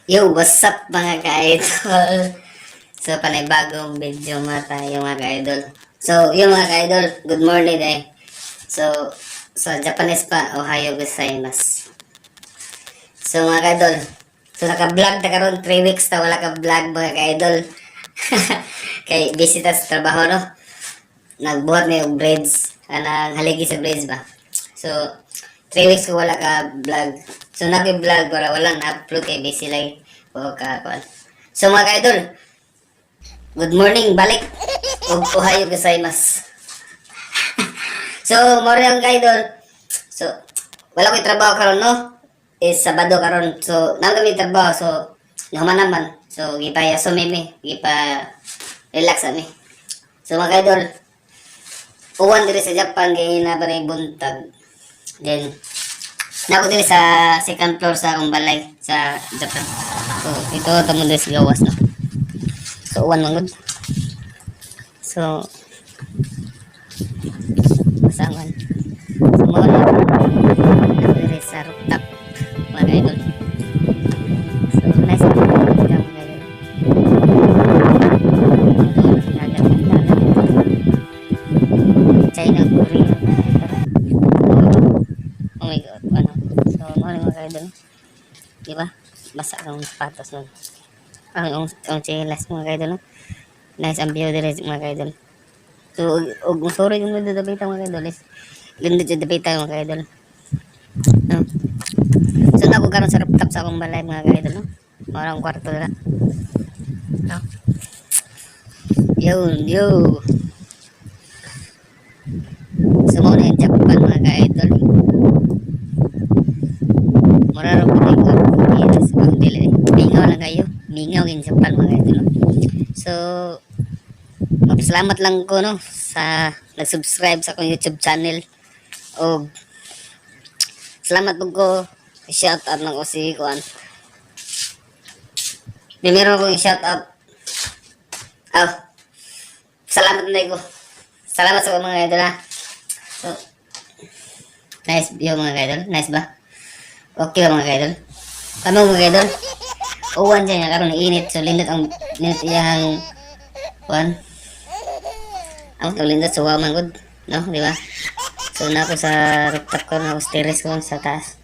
Yo, what's up mga ka-idol? So, panibagong video nga tayo mga ka-idol. So, yung mga ka-idol, good morning eh. So, sa Japanese pa, Ohayo gozaimasu. So, mga ka-idol, so naka-vlog na karon 3 weeks na wala ka vlog mga ka-idol. Kay busy ta sa trabaho no. Nagbuhat na yung braids, haligi sa braids ba. So, 3 weeks ko wala ka vlog. So, nag-vlog para walang upload kay busy lang. O ka, so mga ka-idol, good morning, balik. Ohayo gozaimasu. So, more yung ka-idol. So, wala ko trabaho karon no. Is Sabado karon. So, nang kami trabaho. So, naman naman. So, gipaya so mimi. Gipa relax ami. So, mga ka-idol, uwan diri sa Japan kay na pa buntag. Then, nako diri sa second floor sa akong balay sa Japan. So, ito tamo diri sa gawas no. So, uwan man gud. So, masangan. So, mo na diri sa rooftop mga idol. So, nice na mga idol. China, Korea. Oh my god, ano. So, mga idol. Diba? Basa ang sapatos nun. Ang chilas mga idol. No? Nice ang view dito mga idol. So, sorry kung hindi dapita mga idol. Lindot yung dapita mga idol. No? So, naku karon sa rooftop sa akong balay mga idol. No? Marang kwarto na. No? Yo. So, muna yung Japan mga idol. Muraro ko na yung yes, dili. Mingaw lang kayo. Mingaw yung Japan mga idol. So, magpasalamat lang ko no sa nag-subscribe sa akong YouTube channel. O salamat po ko shout out lang ko si Kuan. Meron akong shout out. Salamat na ko. Salamat sa mga idol ha. So, nice view mga idol. Nice ba? Okay ba mga idol? Kamo mga idol? Uwan dyan niya karon init. So, lindot ang lindot iyang Kuan. Ang lindot sa waman good. No? Di ba? So, na ako sa rooftop ko. Na ako sa terrace ko sa taas.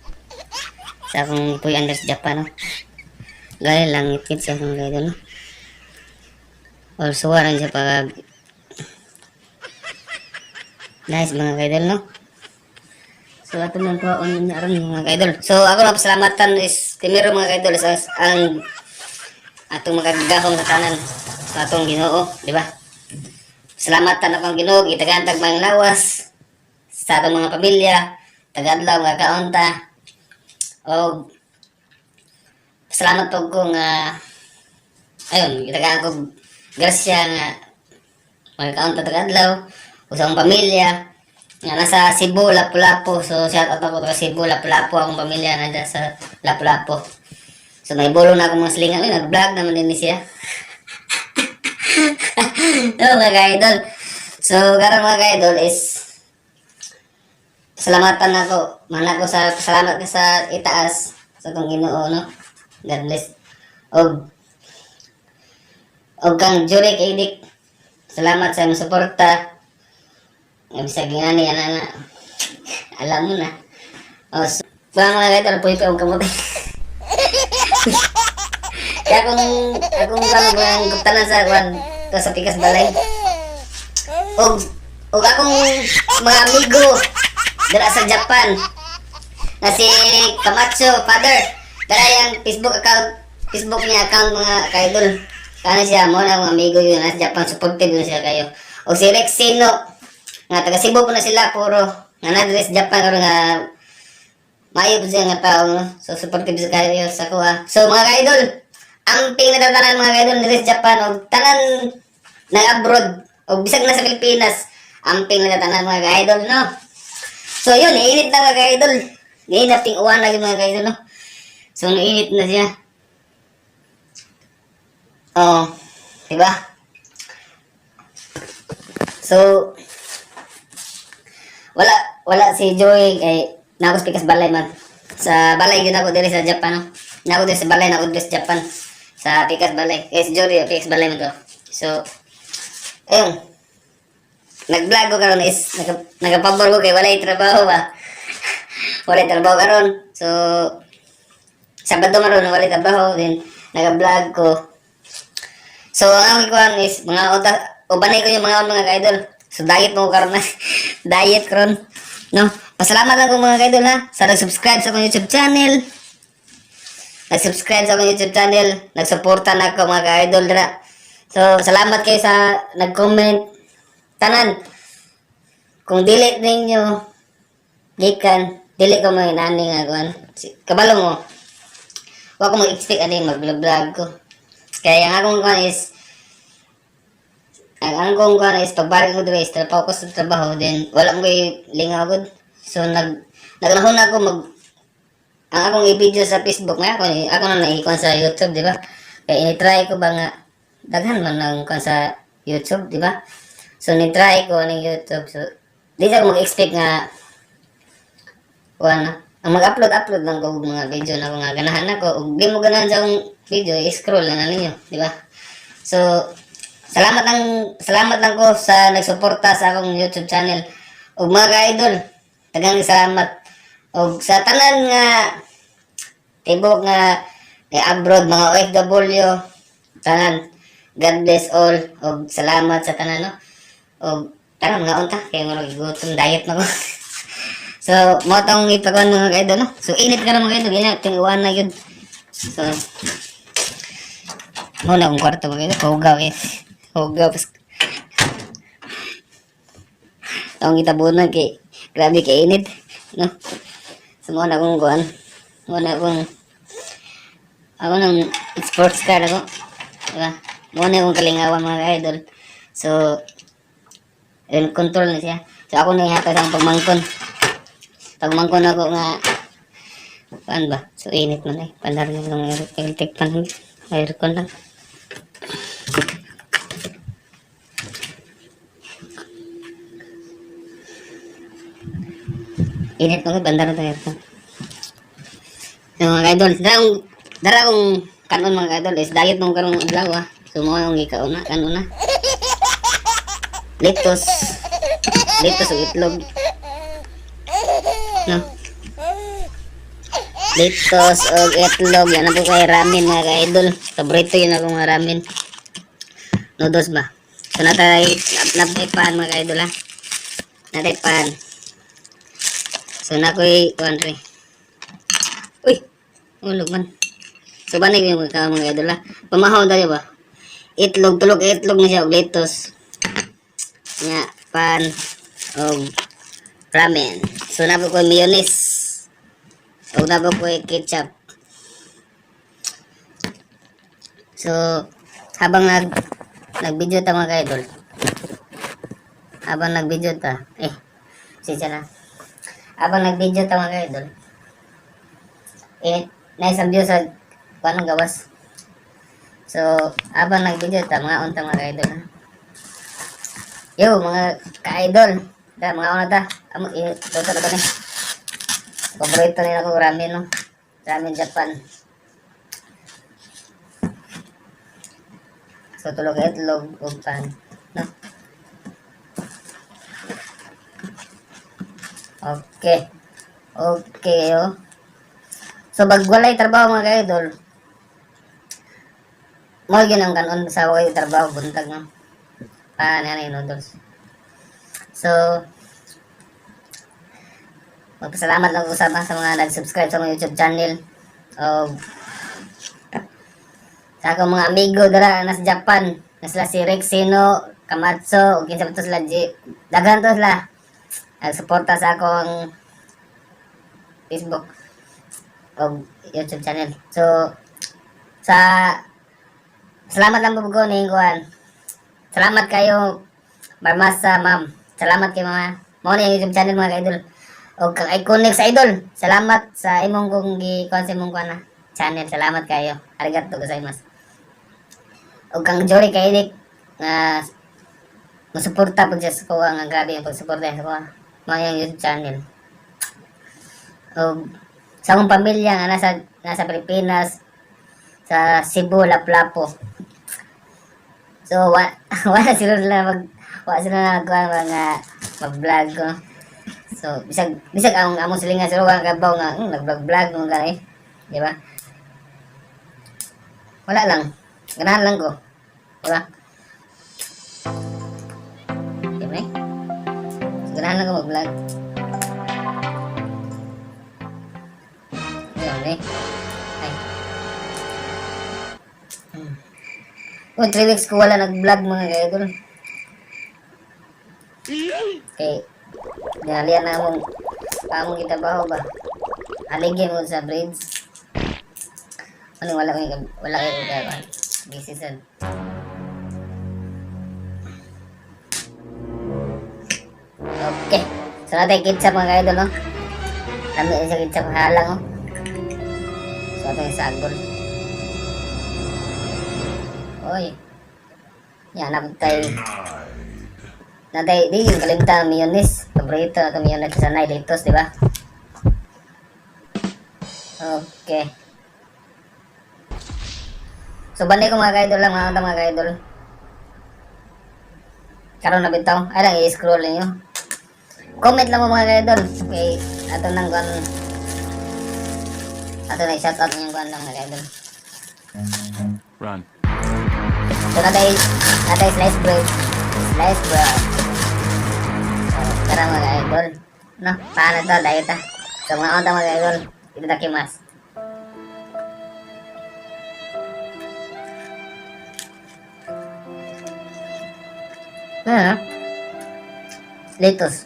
Sa akong Puy Anders Japan. No? Gaya lang itit siya mga idol. No? Or suwaran siya pag nice mga idol no. So ato man po on na ron mga idol. So ako na pasalamatan is primero mga idol sa ang atong magagahong sa tanan sa atong Ginoo, di ba? Salamatan akong Ginoo gitagantag mga lawas sa atong mga pamilya, tagadlaw mga kaunta. O salamat po ko nga ayun, gitagaan ko grasya nga mga kaunta tagadlaw sa akong pamilya nga nasa Cebu, Lapu-Lapu. So shout out ako sa Cebu, Lapu-Lapu akong pamilya nanda sa Lapu-Lapu. So may bulong na akong mga silingan. Nag-vlog naman din siya. No mga idol. So karon mga idol is salamatan ako. Man ako sa salamat ka sa itaas sa akong Ginoo no. God bless. Og kang Jurik Edik. Salamat sa imong suporta. Bisa gingani ana alam mo na. So, mga idol po ito ang kamote. Kaya akong ang guptanan sa kwan to sa pikas balay. Og akong mga amigo dala sa Japan na si Camacho Father. Dala yung Facebook niya account mga ka-idol. Kana siya mo na mga amigo yun sa Japan, supportive yun siya kayo. Og si Rexino nga taga Cebu po na sila puro nga na-dress Japan karon nga mayo po siya nga tao no? So supportive sa kayo sa kuha. So mga ka-idol, amping na tanan mga ka-idol dress Japan og tanan ng abroad og bisag na sa Pilipinas, amping na tanan mga ka-idol no. So yun, init na mga ka-idol. Ngayon nating uwan lagi mga ka-idol no. So init na siya. Oh, diba? So wala si Joy kay nakos pikas balay man. Sa balay gyud ako diri sa Japan no. Naudis sa balay, naudis Japan. Sa Pikas Balay. Eh, si Jory, Pikas Balay mo to. So, ayun. Nag-vlog ko karon is, nagapabor ko kay walay trabaho ba. Walay trabaho karon. So, Sabado maron, walay trabaho. Then, nag-vlog ko. So, ang ikuan is, mga utak, ubanay ko yung mga ka-idol. So, diet mo karon na. Diet karon. No? Pasalamat lang ko mga ka-idol ha. Sa nag-subscribe sa akong YouTube channel. Nag-subscribe sa akong YouTube channel, nagsuporta na ako mga ka-idol dira. So, salamat kayo sa nag-comment. Tanan, kung dili ninyo, gikan, dili ko mga inani nga kuan. Kabalo mo, wala ko mag-expect ano mag-vlog ko. Kaya ang akong kuan is, pagbalik ko dira is, focus sa trabaho, then wala mo kayo lingaw good. So, naglahon ako ang akong i-video sa Facebook nga ako na naikon sa YouTube, di ba? Kaya ini-try ko ba nga daghan man lang kon sa YouTube, di ba? So ni-try ko ng YouTube. So di ako mag-expect nga kuan ang mag-upload lang ko mga video na ko nga ganahan ako. Ug di mo ganahan sa akong video, i-scroll na ninyo, di ba? So salamat lang ko sa nagsuporta sa akong YouTube channel. Ug mga ka-idol, daghang salamat. Og sa tanan nga tibok nga abroad mga OFW tanan, God bless all og salamat sa tanan no. Og tanan nga unta kay mo gutom diet na ko. So mo tong ipagwan mga kaidol no. So init ka na mga kaidol ganyan tinguan na yun. So mo na akong kwarto mga kaidol hugaw ang itabunan kay grabe kay init no. Semua na akong kuhan. Muna akong ako ng sports car ako. Diba? Muna akong kalingawan mga idol. So, yun, control na siya. So, ako na ihata sa pagmangkon. Pagmangkon ako nga, paan ba? So, init man eh. Pandar nyo ng electric pan. Aircon lang. Init mo ka, bandar na tayo. So mga idol, dara akong kanon mga idol is diet nung karong adlaw ah. So mo yung ikauna, kanuna. Litos o itlog. No. Litos o itlog, yan na po kay ramen mga idol. Paborito yun akong ramen. Noodles ba? So natay pan mga idol ha. Natay pan. So nakoy country. Uy, ulog man. So banig yung mga idol ha. Pamahon tayo ba? Itlog, tulog itlog na siya, litos. Nga, pan, o ramen. So napo ko mayonnaise. O napo ko ketchup. So, habang nag-video ta mga idol. Habang nag-video ta. Sisya na. Habang nag-video ta mga idol. Naisang view sa panong gawas. So, habang nag-video ta, mga unta mga ka-idol ha. Yo, mga ka-idol. Mga una ta. Ito na ito ni. Paborito nila ko ramen no. Ramen Japan. So, tulog itlog o pan. No? Okay. Okay, oh. So, bagwalay trabaho mga ka-idol. Mo yun ang kanon sa way trabaho, buntag no. Yan yung noodles. So, magpasalamat lang ko sa mga nag-subscribe sa mga YouTube channel. Sa akong mga amigo dara na sa Japan. Na sila si Rexino, Kamatsu, o kinsa ba to sila, daghan to sila. Nagsuporta sa akong Facebook o YouTube channel. So, salamat lang po ko ni Kuan. Salamat kayo, Marmasa, ma'am. Salamat kayo mga yung YouTube channel mga ka-idol. O kang Iconic sa idol. Salamat sa imong kong gi-kuan sa imong kuan na channel. Salamat kayo. Arigato gozaimasu. O kang Jory Kainik nga masuporta po sa ko ang grabe yung pagsuporta sa ko mga yung YouTube channel. O sa akong pamilya nga nasa Pilipinas, sa Cebu, Lapu-Lapu. So wala sila wala sila mga mag-vlog ko. So bisag ang among silingan sila wala kabaw nga nag-vlog mo gani, di ba? Wala lang. Ganahan lang ko. Wala. Di ba? Ganahan lang ko mag-vlog. Yun eh. Ay. Kung 3 weeks ko wala nag-vlog mga kaidol. Okay. Dinalian na among kamong kitabaho ba? Aligyan mo sa bridge. Ano wala kayo kawan. Busy sad. Okay. So natin kitsa mga kaidol no. Kami sa kitsa halang oh. So ito yung sagol. Oy. Yan naputay. Natay di yung kalimtang mayonnaise. Paborito na ito mayonnaise sa Nay Litos, di ba? Okay. So balik ko mga kaidol lang mga kaidol. Karon na bitaw. Ay lang i-scroll niyo. Comment lang mo mga kaidol. Okay, ato nang kan ato na i-shout out niyo kan mga kaidol. Run. So natay slice bread. Slice bread. So tara mga kaidol. No, paano to diet ah. So mga kaidol. Itadakimasu. Lettuce.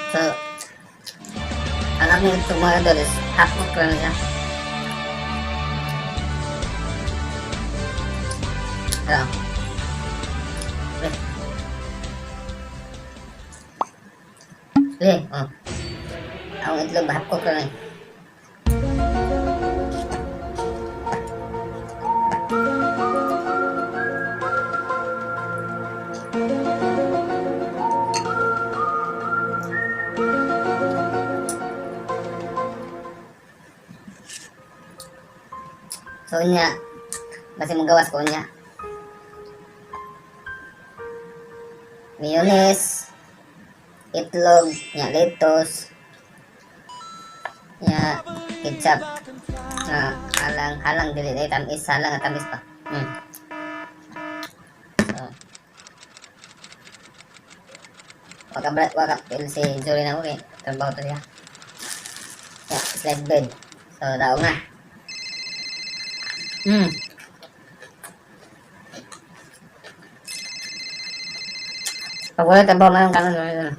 So, ang aking itong mga idol is half cook lang siya. Ito. Sige, oh. Ang itlog half cook lang eh. So nya, basi magawas ko nya. Mayonnaise, itlog, nya lettuce, nya ketchup. Halang dili dai tamis halang tamis pa. So waka pil si Jory na ko kay trabaho to siya. Yeah, slice bread. So daog na. Pag wala trabaho man ang kanon.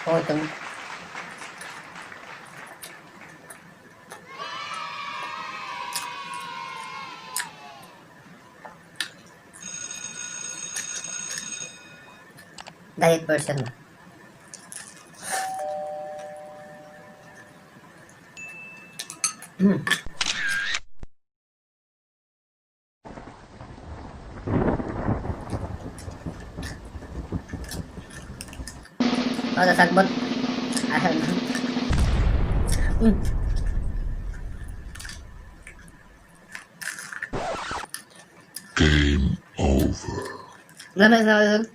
Oh, ito. Diet version ba? Oh, sasagbot. Game over. Lamig na ito.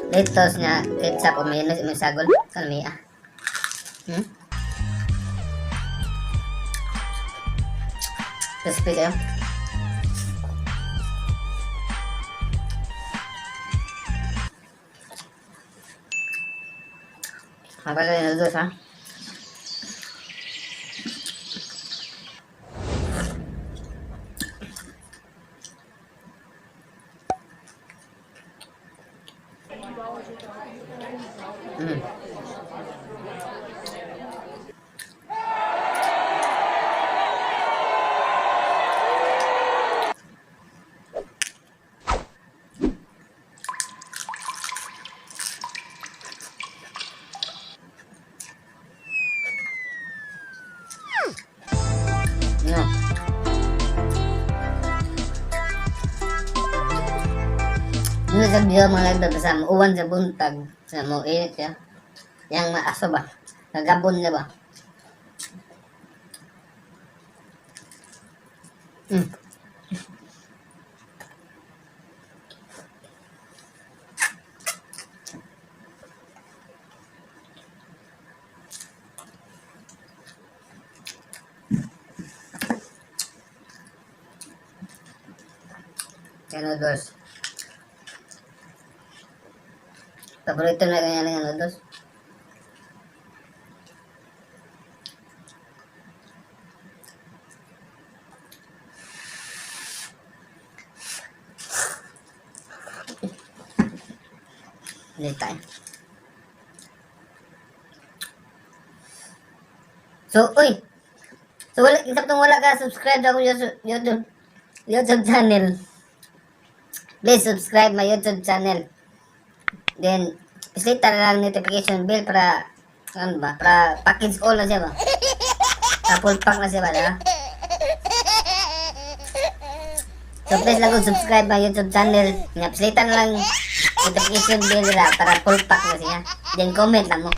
Lettuce niya, ketchup o mayonnaise, may sagol. Saan may Crispy kayo. Mabala yung noodles ha. Ano sa video mga idol, sa uwan sa buntag, sa mo init ya. Yang maaso ba? Nagabon na ba? Hmm. Noodles. Paborito na kanya ng noodles. Hindi tayo. So, uy! So, wala ka subscribe ako YouTube channel. Please subscribe my YouTube channel. Then, please lang notification bell para, ano ba, para package all na siya ba? Full pack na siya ba, diba? So, please lang kung subscribe my YouTube channel. Please lang notification bell nila para full pack na siya. Then, comment lang mo.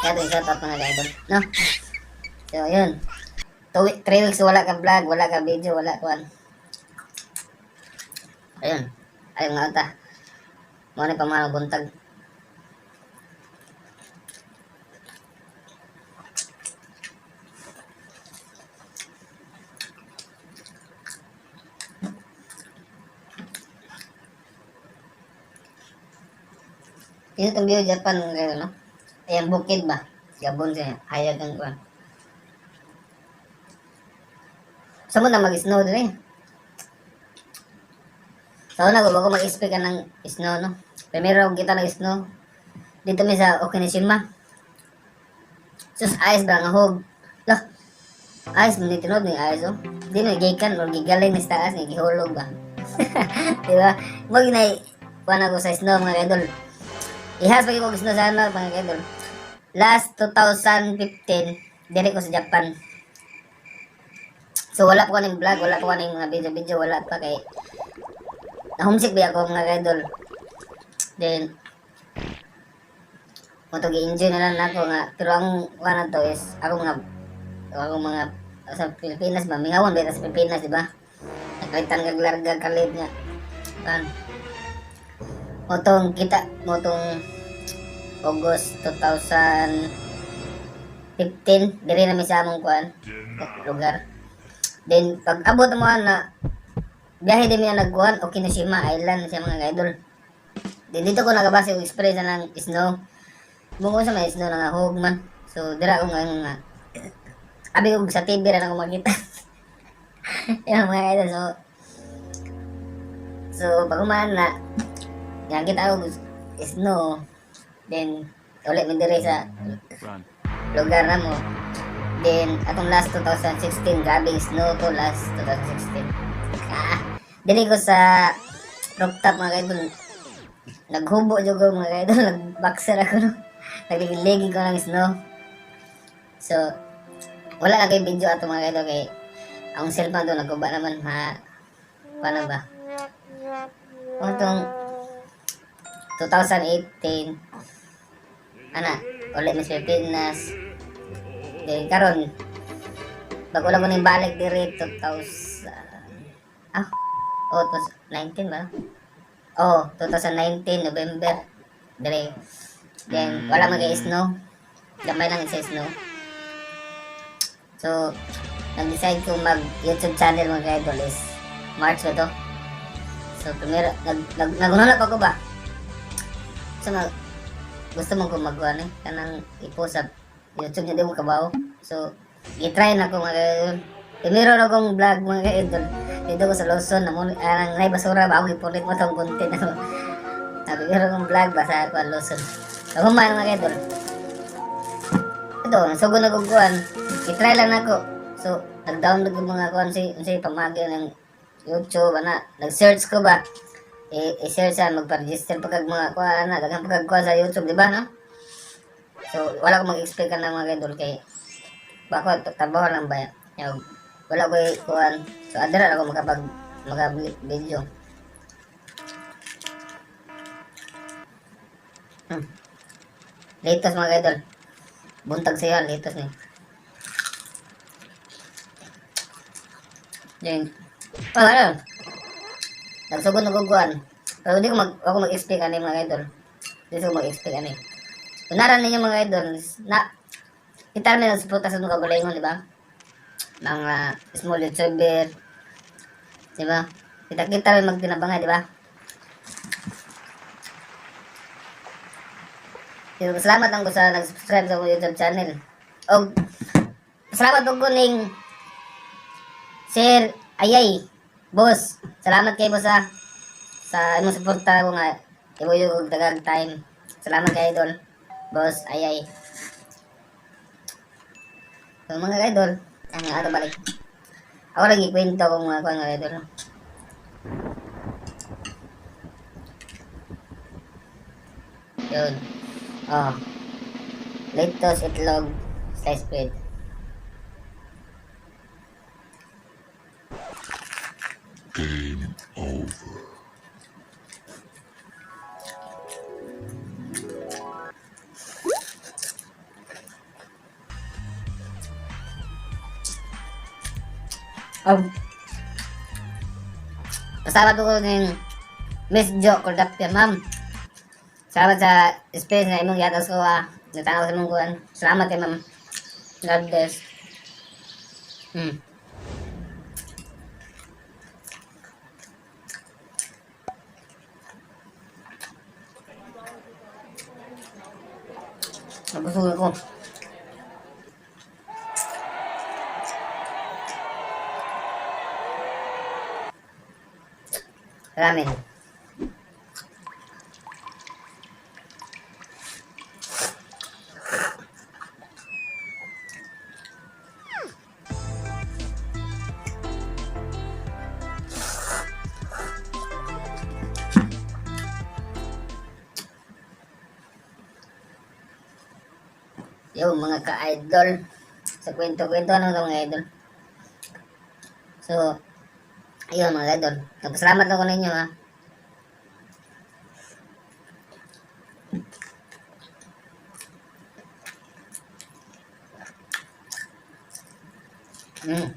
Kaya ito, shout out mga idol. No? So, yun. 3 weeks wala ka vlog, wala ka video, wala kuan. Ayun. Ayun nga ata. Mga pa mga buntag. Ito itong view Japan ngayon, no? Ayan, bukid ba? Gabon siya. Hayag ang kuan. Saan mo na mag-snow din eh? So, bago mag-expect ka ng snow, no? Primero, kita nag-snow. Dito may sa Okinishima. Sus, ayos ba nga hog? Lah, ayos mo nitinod ng ayos, oh. Di mo gikan o gigaling na sa taas, gihulog ba? Diba? Huwag na kuhan ako sa snow, mga idol. Ihas pag ko snow sa ano, mga idol. Last 2015, dire ko sa Japan. So, wala po ka ng vlog, wala po ka ng mga video-video, wala pa kay na-homesick ba ako mga idol. Then, kung i-enjoy na lang ako nga. Pero ang na to is, ako mga, sa Pilipinas ba, mingawan ba sa Pilipinas, di ba? Nakalitan kaglarga kalit nga. Pan. Motong August 2015, diri na may sa among kuan, lugar. Then, pag abot mo na, biyahe din niya nagkuhan, Okinoshima Island siya mga idol. Then dito ko nagabase yung experience ng snow. Bungo sa may snow na hug man. So dira ko nga abi ko sa TV ra na ko makita. Yan mga idol. So pag umahan na yan kita ko snow. Then ulit mi dire sa lugar na mo. Then atong last 2016 grabe snow to last 2016. Dili ko sa rooftop mga kaidol. Naghubo jud ko mga kaidol, nagboxer ako no. Nagligig ko ng snow. So wala na kay video ato mga kaidol kay ang cellphone do nagkuba naman paano ba? Atong 2018 ulit mas Pilipinas. Then karon bago lang ko ning balik diri 2019 ba? 2019 November. Dire. Then wala mag-snow. Gamay lang sa snow. So, nag-decide ko mag-YouTube channel mga idol is March ba to? So, primero, nagunulap ako ba? So, gusto mong kumagawa kanang ipost sa YouTube niya di mo kabaw. So, i-try na ko mga idol. Primero na akong vlog mga idol. Dito ko sa Lawson, ang basura ba ako ipulit mo itong content ako. Primero akong vlog ba sa Lawson. So, kumain mga idol. Ito, nasugo na kukuhan. I-try lang ako. So, nag-download ko mga kuhan si pamagi ng YouTube, nag-search ko ba? I-search magpa-register pagkag mga kuhan, dagang pagkagkuhan sa YouTube, di ba, no? So, wala ko mag-expect ka ng mga idol kay bako, trabaho lang ba yan? Wala ko kuhan. So, adara ako makapag-video. Hmm. Litos mga idol. Buntag siya, litos ni. Yan. Oh, ano? Nagsugod na guguan. Pero hindi ko ako mag-explain ano mga idol. Hindi ko mag-explain ano. Kunaran ninyo mga idol, kita namin nagsuporta sa mga kagalingon, di ba? Mga small YouTuber, di ba? Kita rin magtinabangay, di ba? Salamat lang ko sa nag-subscribe sa akong YouTube channel. O, salamat po kuning Sir Ayay, boss. Salamat kay boss sa imong suporta ko nga ibuyo og daghang time. Salamat kay idol, boss Ayay. So mga idol, ang ato balik. Ako lagi kwento kung mga kuan nga idol. Yun. Oh. Litos, itlog, sliced bread. Game over. Pasalamat ko ng Miss Jo Cordapia, ma'am. Salamat sa space na imong yatas ko natanaw sa imong kuan. Salamat kay ma'am. God bless. Hmm. Nabusog ako. Ramen. Yung mga ka-idol. Sa kwento-kwento ano ito mga idol. So, ayun mga idol. Nagpasalamat ako ninyo ha. Hmm.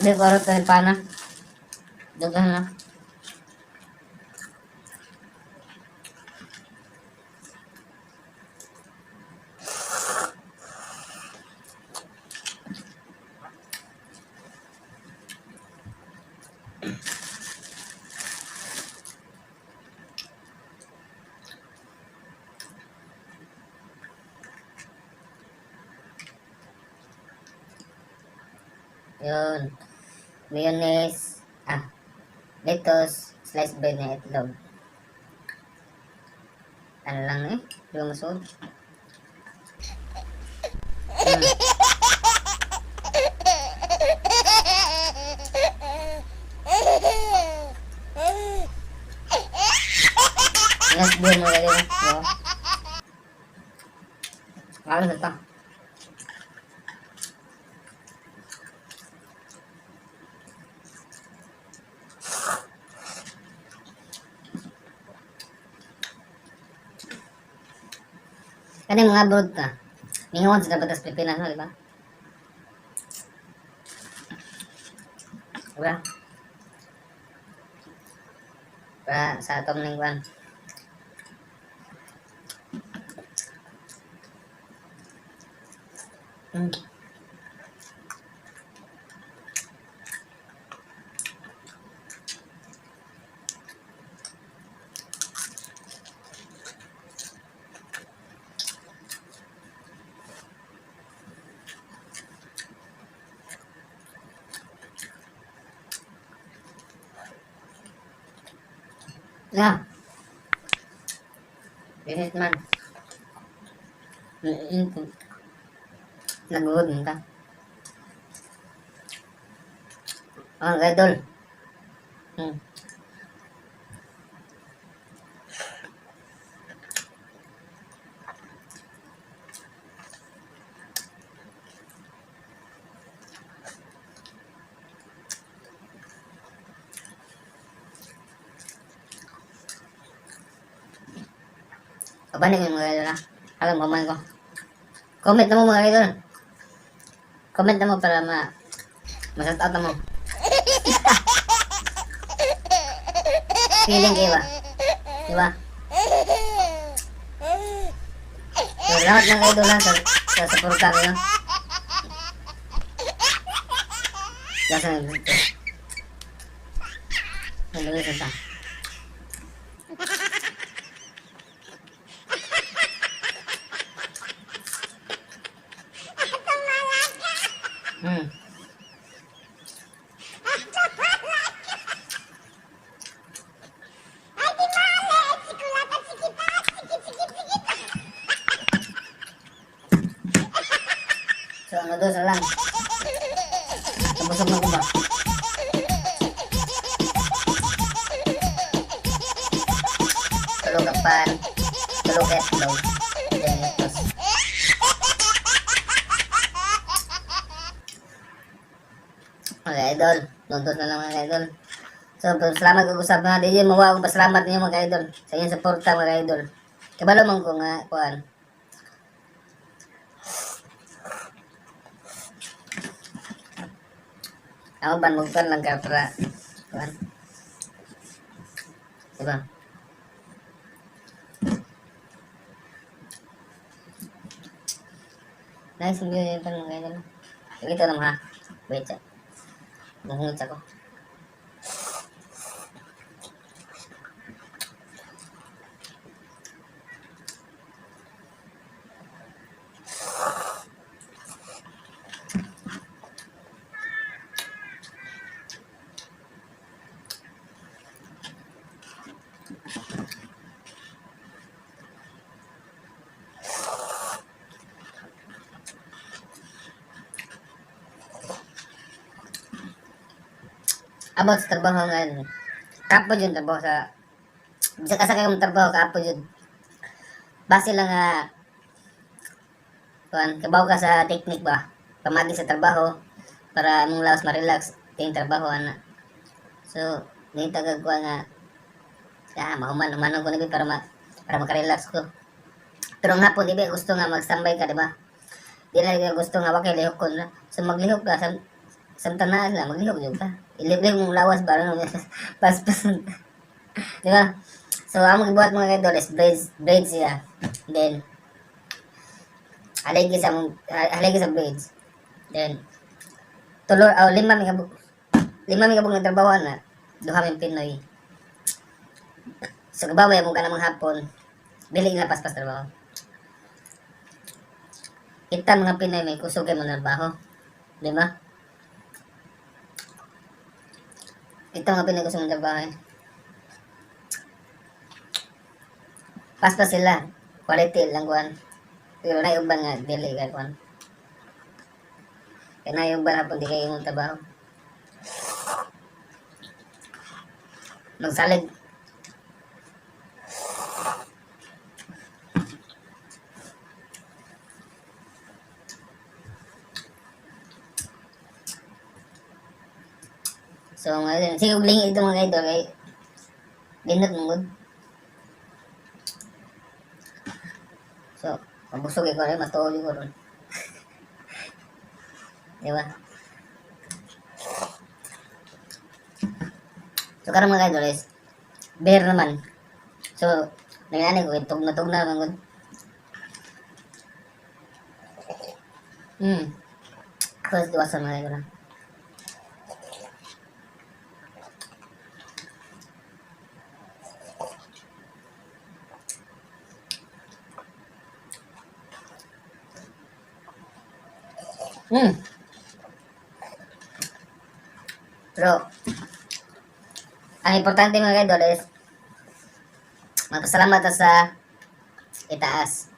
Hindi ko araw tayo pana. Dugan na. Yun. Mayonnaise. Lettuce. Sliced bread na itlog. Ano lang eh. Di ba masod? Sliced bread mo lagi mo. Yo. Ano sa ito? Kani mga abroad ka. Mingawan sa dapat sa Pilipinas, no, di ba? Diba? Sa atong lingwan. Hmm. Ya. Bisit man. Naguhod ka. mga idol. Hmm. Pabanin yung mga idol ha. Alam mo man ko. Comment na mo mga idol. Comment na mo para ma-shout out na mo. Feeling kayo ba? Diba? So, lahat ng idol ha sa suporta kayo. Dasa na dito. Nalagay sa ta. Hmm. So, ano doon sa lang. Sabusog na ko ba? Tulog kapan. Tulog etlog. Then, tapos. Mga idol. Nuntos na lang mga idol. So, salamat ko usap na. Di yun mawa ko pasalamat niyo mga idol. Sa inyong suporta mga idol. Kabalo man ko nga, kuhan. Ako banmugan lang ka para, kuhan. Diba? Nice view yun pa mga idol. Ito naman ha. Wait siya. Mahungit ako. About sa trabaho ngayon. Kapo yun trabaho sa kasakay kong trabaho kapo yun. Base lang kabaw ka sa technique ba? Pamagi sa trabaho para mong lawas ma-relax ting trabaho ana. So, dito gagwa nga mahuman ko na para maka-relax ko. Pero nga po, di ba gusto nga mag-standby ka, di ba? Di na gusto nga wakay lihok ko na. So, maglihok ka sa tanaan na, maglihok yun ka. Ilip-lihok mong lawas ba? Pas-pas. Di ba? So, ang magbuhat mga idol is braids siya. Then, haligi sa braids. Then, lima may kabog ng trabaho na. Duha may Pinoy. So, kabaway mo ka namang hapon. Dili na pas-pas trabaho. Kita mga Pinoy may kusugay mo ng trabaho. Di ba? Kita mga Pinoy kusugay ng trabaho eh. Pas-pas sila. Quality lang kuhan. Pero na yung nga dili ka kuhan. Kaya na yung hapon di kayo mong trabaho. Magsalig. So, ngayon, sige, lingi ito mga idol, kay ginot mong good. So, mabusog ko rin, matuloy ko rin. Diba? So, karang mga idol is, bear naman. So, nangyari ko, tug na naman good. Ako, diwasan mga idol. Pero, ang importante mga idol is magpasalamat sa itaas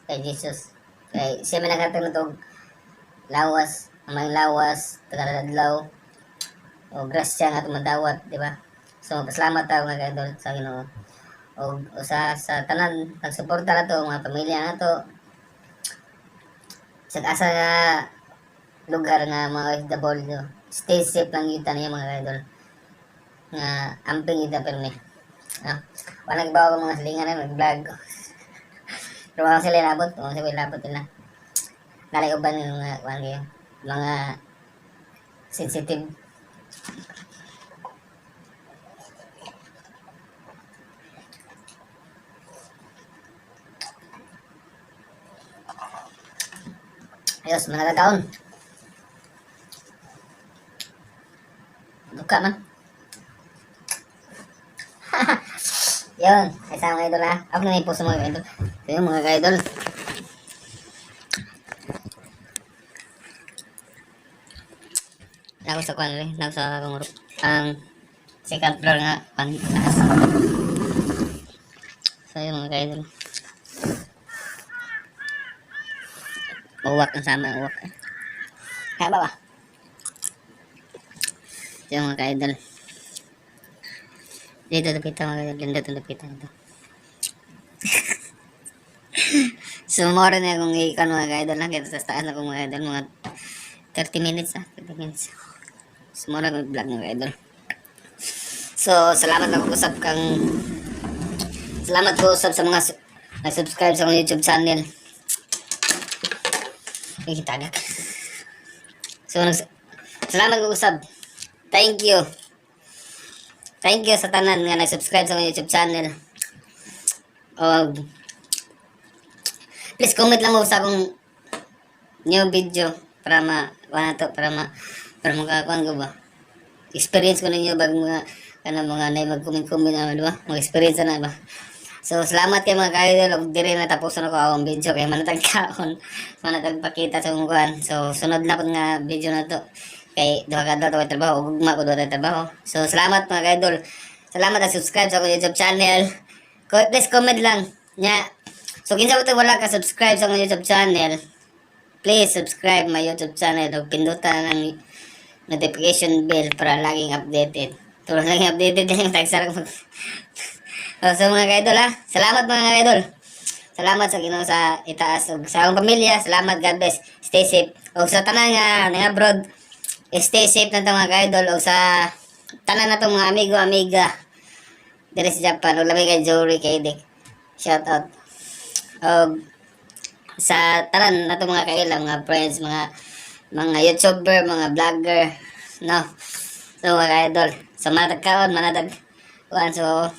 kay Jesus. Kay siya may nakatulog lawas, may lawas, tagaradlaw. o grasya nga itong madawat, di ba? So, pasalamat tayo mga kaidol sa Ginoo. O sa tanan, nagsuporta na to, mga pamilya na to, sa asa nga lugar nga mga OFW. Stay safe lang yun tayo mga kaidol. Nga, amping yun pero ni. Walang ibawa mga silingan na, mag-vlog. Pero mga sila labot, mga sila labot nila. Nalay uban yung mga sensitive. Ayos, mga kakaon. Duka man. Yun, isa mga idol ha. Ako na yung puso mga idol. Ito yung mga idol. Ako sa kwan rin. Ako sa akong ang second floor nga. Pantaas. So yun mga idol. Uwak ang sama. Uwak. Kaya ba ba? Ito yung mga idol. Dito lapitan mga idol. Dito lapitan ito. So more na akong ikan mga idol lang. Kaya sa taas na akong mga idol. Mga 30 minutes 30 minutes. So more akong vlog mga idol. So salamat na usap kang salamat po usap sa mga nag-subscribe sa akong YouTube channel. Ay, kitagak. So salamat ko usap. Thank you. Thank you sa tanan nga nag-subscribe sa akong YouTube channel. Please comment lang mo sa akong new video para para makakuan ko ba. Experience ko ninyo bag mga nay mag-comment na ba? Mag-experience na ba? So salamat kay mga kaidol og diri na tapuson ako akong video kay manatag kaon, manatag pakita sa akong kuan. So sunod na pud nga video na to. Kay duha ka daw trabaho ug ugma ko duha trabaho. So salamat mga kaidol. Salamat na subscribe sa akong YouTube channel. Please comment lang nya. So kinsa mo wala ka subscribe sa akong YouTube channel, please subscribe my YouTube channel ug pindutan ang notification bell para laging updated. Tulad laging updated yung tagsarang mag so mga kaidol ha. Salamat mga kaidol. Salamat sa Ginoo sa itaas ug sa akong pamilya. Salamat, God bless. Stay safe. Ug sa tanan nga abroad, stay safe na to mga kaidol ug sa tanan na tong mga amigo amiga diri sa Japan ug labi kay Jory kay Dick. Shout out. Sa tanan na to mga kailang mga friends, mga YouTuber, mga vlogger, no. So mga idol, sa manatag kaon, manatag kuan. So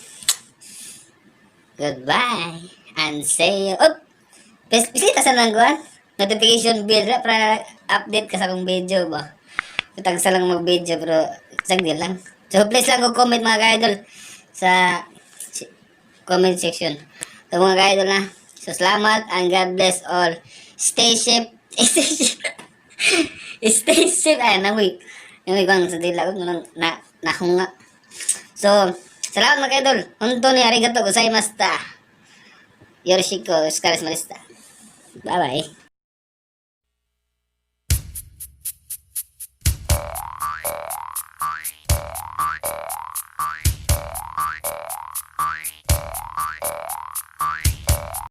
goodbye and see you. Bisita sa nang kuan notification bell para update ka sa akong video ba. Tagsa lang mag-video pero sagdi lang. So please lang ko comment mga idol sa comment section. So mga idol na. So salamat and God bless all. Stay safe. Stay safe. Stay safe. Ay, nawi kang sa dila ko na nahunga. So, salamat mga idol. Unto ni arigato gozaimashita. Yoroshiku, otsukare Bye bye.